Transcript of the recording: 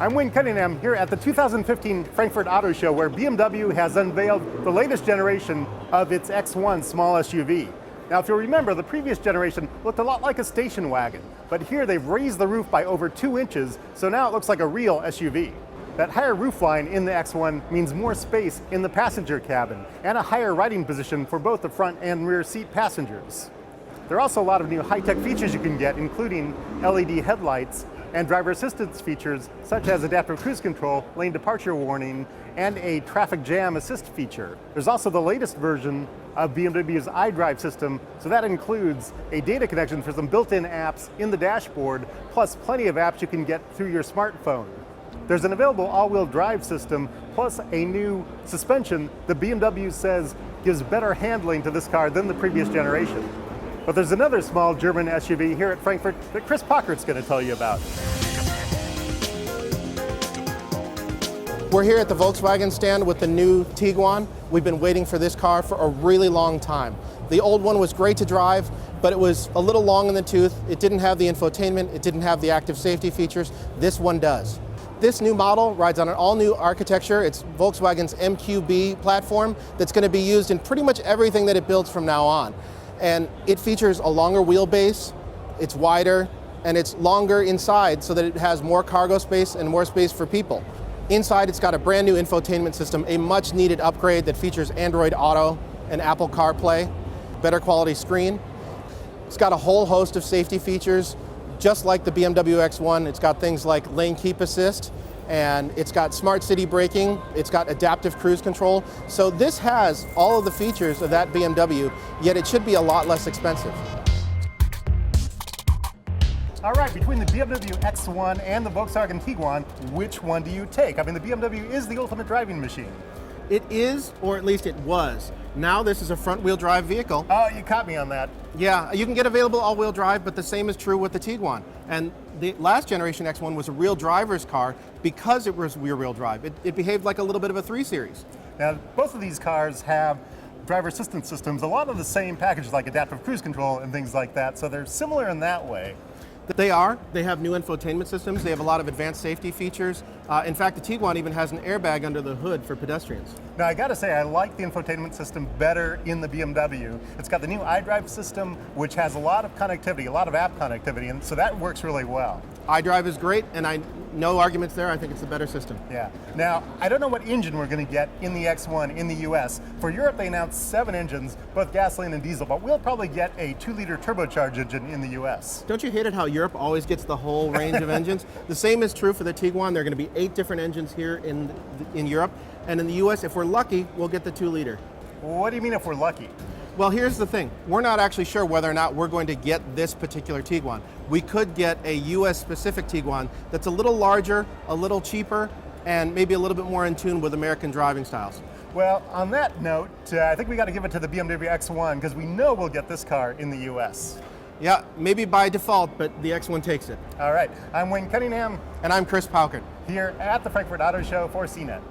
I'm Cunningham here at the 2015 Frankfurt Auto Show, where BMW has unveiled the latest generation of its X1 small SUV. Now, if you'll remember, the previous generation looked a lot like a station wagon, but here they've raised the roof by over 2 inches, so now it looks like a real SUV. That higher roofline in the X1 means more space in the passenger cabin and a higher riding position for both the front and rear seat passengers. There are also a lot of new high-tech features you can get, including LED headlights and driver assistance features such as adaptive cruise control, lane departure warning, and a traffic jam assist feature. There's also the latest version of BMW's iDrive system, so that includes a data connection for some built-in apps in the dashboard, plus plenty of apps you can get through your smartphone. There's an available all-wheel drive system, plus a new suspension that BMW says gives better handling to this car than the previous generation. But there's another small German SUV here at Frankfurt that Chris Paukert's going to tell you about. We're here at the Volkswagen stand with the new Tiguan. We've been waiting for this car for a really long time. The old one was great to drive, but it was a little long in the tooth. It didn't have the infotainment, it didn't have the active safety features. This one does. This new model rides on an all-new architecture. It's Volkswagen's MQB platform that's going to be used in pretty much everything that it builds from now on. And it features a longer wheelbase, it's wider, and it's longer inside so that it has more cargo space and more space for people. Inside, it's got a brand new infotainment system, a much needed upgrade that features Android Auto and Apple CarPlay, better quality screen. It's got a whole host of safety features, just like the BMW X1. It's got things like lane keep assist, and it's got smart city braking, it's got adaptive cruise control. So this has all of the features of that BMW, yet it should be a lot less expensive. All right, between the BMW X1 and the Volkswagen Tiguan, which one do you take? I mean, the BMW is the ultimate driving machine. It is, or at least it was. Now this is a front-wheel drive vehicle. Oh, you caught me on that. Yeah, you can get available all-wheel drive, but the same is true with the Tiguan. And the last generation X1 was a real driver's car because it was rear-wheel drive. It behaved like a little bit of a 3 Series. Now, both of these cars have driver assistance systems, a lot of the same packages like adaptive cruise control and things like that, so they're similar in that way. They are. They have new infotainment systems. They have a lot of advanced safety features. In fact, the Tiguan even has an airbag under the hood for pedestrians. Now, I gotta say, I like the infotainment system better in the BMW. It's got the new iDrive system, which has a lot of connectivity, a lot of app connectivity, and so that works really well. iDrive is great, and no arguments there. I think it's a better system. Yeah. Now, I don't know what engine we're going to get in the X1 in the US. For Europe, they announced 7 engines, both gasoline and diesel, but we'll probably get a 2-liter turbocharged engine in the US. Don't you hate it how Europe always gets the whole range of engines? The same is true for the Tiguan. There are going to be 8 different engines here in Europe, and in the US, if we're lucky, we'll get the 2-liter. What do you mean if we're lucky? Well, here's the thing. We're not actually sure whether or not we're going to get this particular Tiguan. We could get a US-specific Tiguan that's a little larger, a little cheaper, and maybe a little bit more in tune with American driving styles. Well, on that note, I think we got to give it to the BMW X1 because we know we'll get this car in the US. Yeah, maybe by default, but the X1 takes it. All right, I'm Cunningham. And I'm Chris Paukert. Here at the Frankfurt Auto Show for CNET.